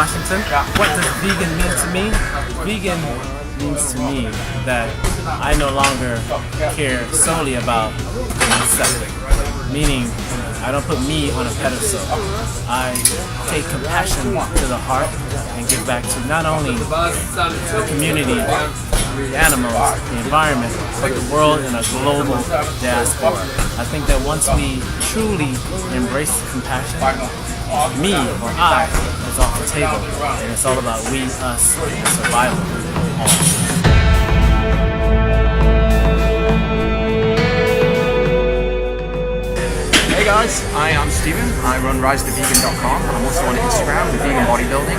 Washington. What does vegan mean to me? Vegan means to me that I no longer care solely about myself, meaning I don't put me on a pedestal. I take compassion to the heart and give back to not only the community, the animals, the environment, but the world in a global diaspora. I think that once we truly embrace compassion, me or I is off the table, and it's all about we, us, and survival. Hey guys, I'm Steven. I run RiseToVegan.com. I'm also on Instagram with vegan bodybuilding.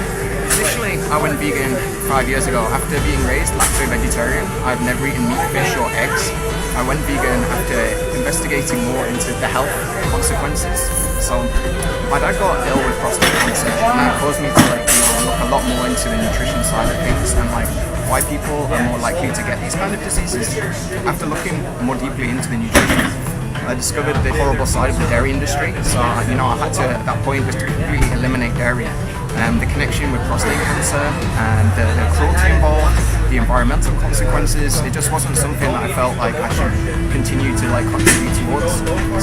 Initially, I went vegan 5 years ago. After being raised lacto-vegetarian, I've never eaten meat, fish or eggs. I went vegan after investigating more into the health consequences. So my dad got ill with prostate cancer, and that caused me to look a lot more into the nutrition side of things and why people are more likely to get these kind of diseases. After looking more deeply into the nutrition, I discovered the horrible side of the dairy industry. So I had to, at that point, was to completely eliminate dairy. The connection with prostate cancer and the cruelty involved, the environmental consequences, it just wasn't something that I felt like I should continue to contribute towards.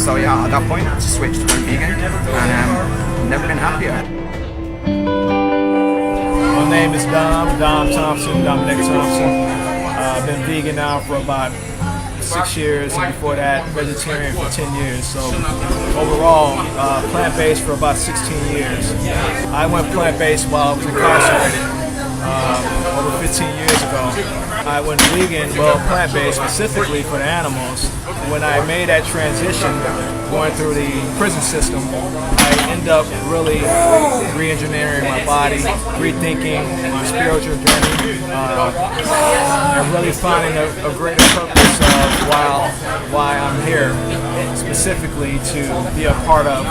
So yeah, at that point I just switched to going vegan and never been happier. My name is Dominic Thompson. I've been vegan now for about 6 years, and before that vegetarian for 10 years. So overall, plant-based for about 16 years. I went plant-based while I was incarcerated over 15 years ago. I went vegan, well, plant-based specifically for the animals. When I made that transition, going through the prison system, I ended up really re-engineering my body, rethinking my spiritual journey, and really finding a greater purpose of why I'm here, specifically to be a part of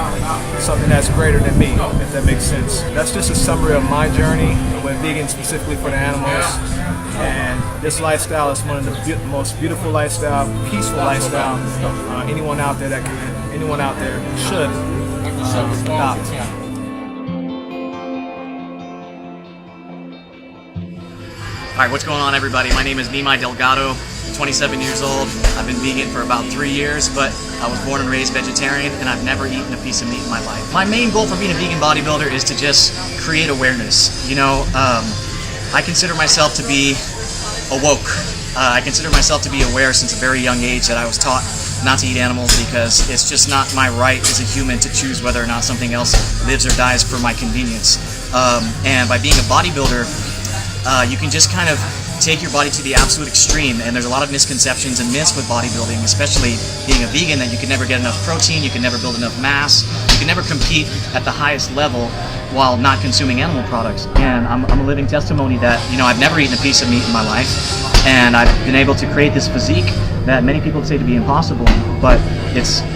something that's greater than me, if that makes sense. That's just a summary of my journey with vegan specifically for the animals. And this lifestyle is one of the most beautiful lifestyle, peaceful lifestyle anyone out there should adopt. Alright, what's going on everybody? My name is Nimai Delgado, 27 years old. I've been vegan for about 3 years, but I was born and raised vegetarian and I've never eaten a piece of meat in my life. My main goal for being a vegan bodybuilder is to just create awareness. I consider myself to be awoke. I consider myself to be aware since a very young age that I was taught not to eat animals because it's just not my right as a human to choose whether or not something else lives or dies for my convenience. And by being a bodybuilder, you can just kind of take your body to the absolute extreme, and there's a lot of misconceptions and myths with bodybuilding, especially being a vegan, that you can never get enough protein, you can never build enough mass, you can never compete at the highest level while not consuming animal products. And I'm a living testimony that, I've never eaten a piece of meat in my life, and I've been able to create this physique that many people say to be impossible, but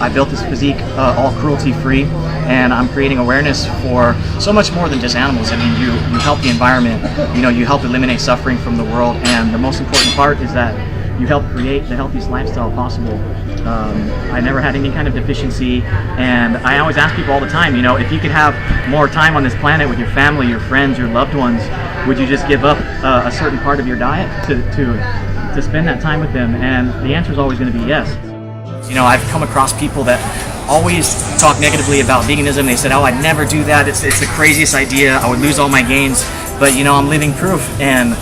I built this physique all cruelty-free, and I'm creating awareness for so much more than just animals. I mean, you help the environment, you help eliminate suffering from the world, and the most important part is that you help create the healthiest lifestyle possible. I never had any kind of deficiency, and I always ask people all the time, if you could have more time on this planet with your family, your friends, your loved ones, would you just give up a certain part of your diet to spend that time with them? And the answer is always going to be yes. I've come across people that always talk negatively about veganism. They said, oh, I'd never do that. It's the craziest idea. I would lose all my gains. But I'm living proof, and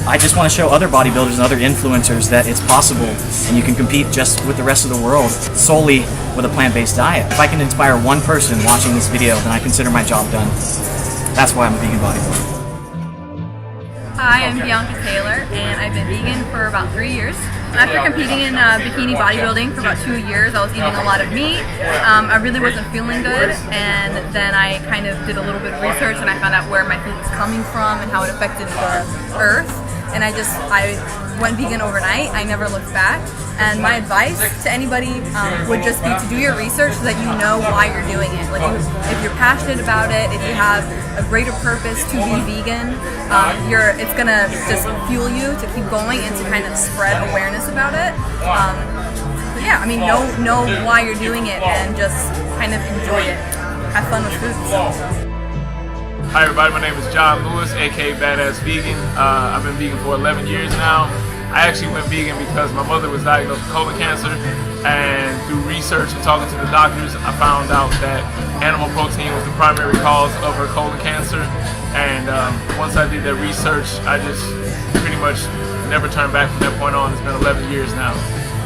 I just want to show other bodybuilders and other influencers that it's possible, and you can compete just with the rest of the world solely with a plant-based diet. If I can inspire one person watching this video, then I consider my job done. That's why I'm a vegan bodybuilder. Hi, I'm Bianca Taylor, and I've been vegan for about 3 years. After competing in bikini bodybuilding for about 2 years, I was eating a lot of meat. I really wasn't feeling good, and then I kind of did a little bit of research and I found out where my food was coming from and how it affected the earth. And I went vegan overnight. I never looked back. And my advice to anybody would just be to do your research so that you know why you're doing it. Like if you're passionate about it, if you have a greater purpose to be vegan, it's gonna just fuel you to keep going and to kind of spread awareness about it. But yeah, I mean, know why you're doing it and just kind of enjoy it. Have fun with food. Hi everybody, my name is John Lewis, aka Badass Vegan. I've been vegan for 11 years now. I actually went vegan because my mother was diagnosed with colon cancer, and through research and talking to the doctors, I found out that animal protein was the primary cause of her colon cancer. And once I did that research, I just pretty much never turned back from that point on. It's been 11 years now.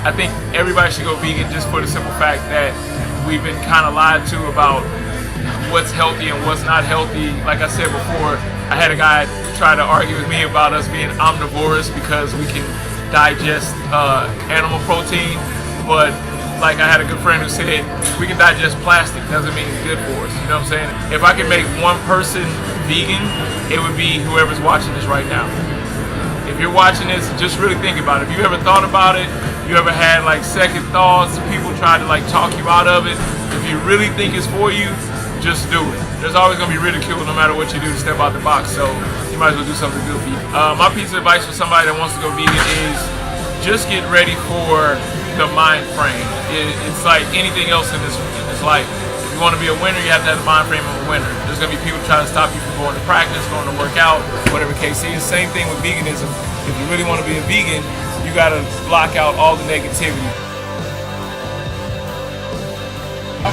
I think everybody should go vegan just for the simple fact that we've been kind of lied to about what's healthy and what's not healthy. Like I said before, I had a guy try to argue with me about us being omnivores because we can digest animal protein, but like I had a good friend who said we can digest plastic, doesn't mean it's good for us. You know what I'm saying? If I could make one person vegan, it would be whoever's watching this right now. If you're watching this, just really think about it. If you ever thought about it, you ever had like second thoughts, people try to like talk you out of it, if you really think it's for you, just do it. There's always going to be ridicule no matter what you do to step out the box, so you might as well do something good for you. My piece of advice for somebody that wants to go vegan is just get ready for the mind frame. It's like anything else in this life. If you want to be a winner, you have to have the mind frame of a winner. There's going to be people trying to stop you from going to practice, going to work out, whatever the case is. Same thing with veganism. If you really want to be a vegan, you got to block out all the negativity.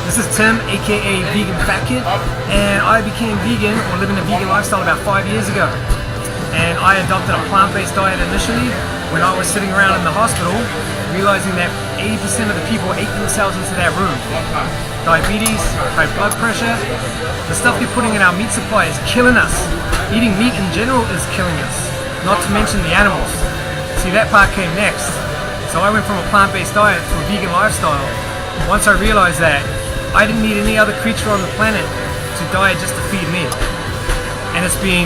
This is Tim, aka Vegan Fat Kid, and I became vegan or living a vegan lifestyle about 5 years ago. And I adopted a plant-based diet initially when I was sitting around in the hospital, realizing that 80% of the people ate themselves into that room. Diabetes, high blood pressure, the stuff they're putting in our meat supply is killing us. Eating meat in general is killing us, not to mention the animals. See, that part came next. So I went from a plant-based diet to a vegan lifestyle. Once I realized that I didn't need any other creature on the planet to die just to feed me. And it's been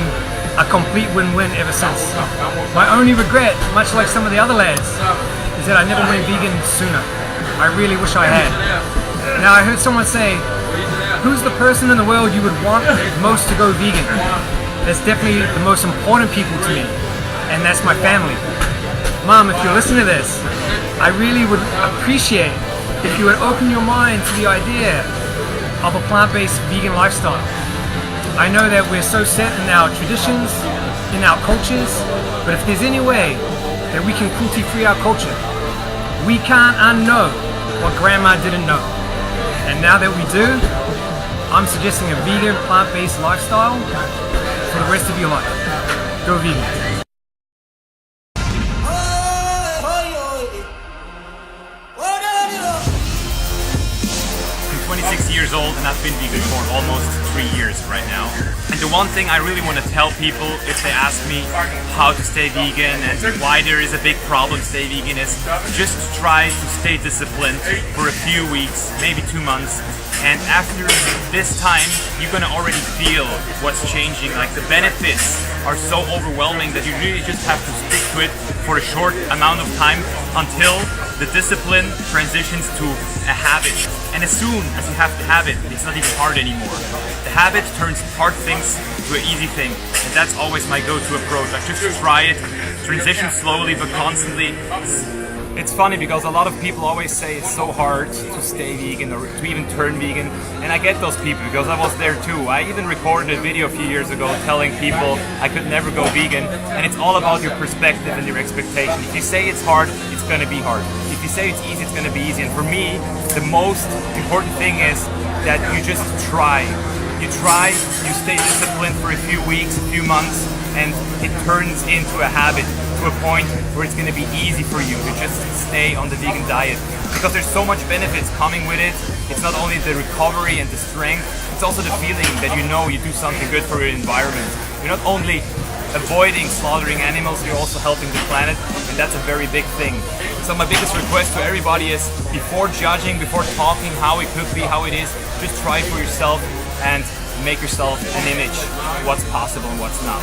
a complete win-win ever since. My only regret, much like some of the other lads, is that I never went vegan sooner. I really wish I had. Now I heard someone say, who's the person in the world you would want most to go vegan? That's definitely the most important people to me, and that's my family. Mom, if you're listening to this, I really would appreciate if you would open your mind to the idea of a plant-based vegan lifestyle. I know that we're so set in our traditions, in our cultures, but if there's any way that we can cruelty-free our culture, we can't unknow what grandma didn't know. And now that we do, I'm suggesting a vegan plant-based lifestyle for the rest of your life. Go vegan. 26 years old and I've been vegan for almost 3 years right now. And the one thing I really want to tell people if they ask me how to stay vegan and why there is a big problem to stay vegan is just try to stay disciplined for a few weeks, maybe 2 months. And after this time, you're gonna already feel what's changing. Like the benefits are so overwhelming that you really just have to stick to it for a short amount of time until the discipline transitions to a habit. And as soon as you have the habit, it's not even hard anymore. The habit turns hard things to an easy thing. And that's always my go-to approach. I just try it, transition slowly but constantly. It's funny because a lot of people always say it's so hard to stay vegan or to even turn vegan, and I get those people because I was there too. I even recorded a video a few years ago telling people I could never go vegan, and it's all about your perspective and your expectation. If you say it's hard, it's gonna be hard. If you say it's easy, it's gonna be easy. And for me, the most important thing is that you just try. You try, you stay disciplined for a few weeks, a few months, and it turns into a habit, to a point where it's going to be easy for you to just stay on the vegan diet, because there's so much benefits coming with it. It's not only the recovery and the strength, it's also the feeling that you know you do something good for your environment. You're not only avoiding slaughtering animals, you're also helping the planet, and that's a very big thing. So my biggest request to everybody is, before judging, before talking how it could be, how it is, just try it for yourself and make yourself an image of what's possible and what's not.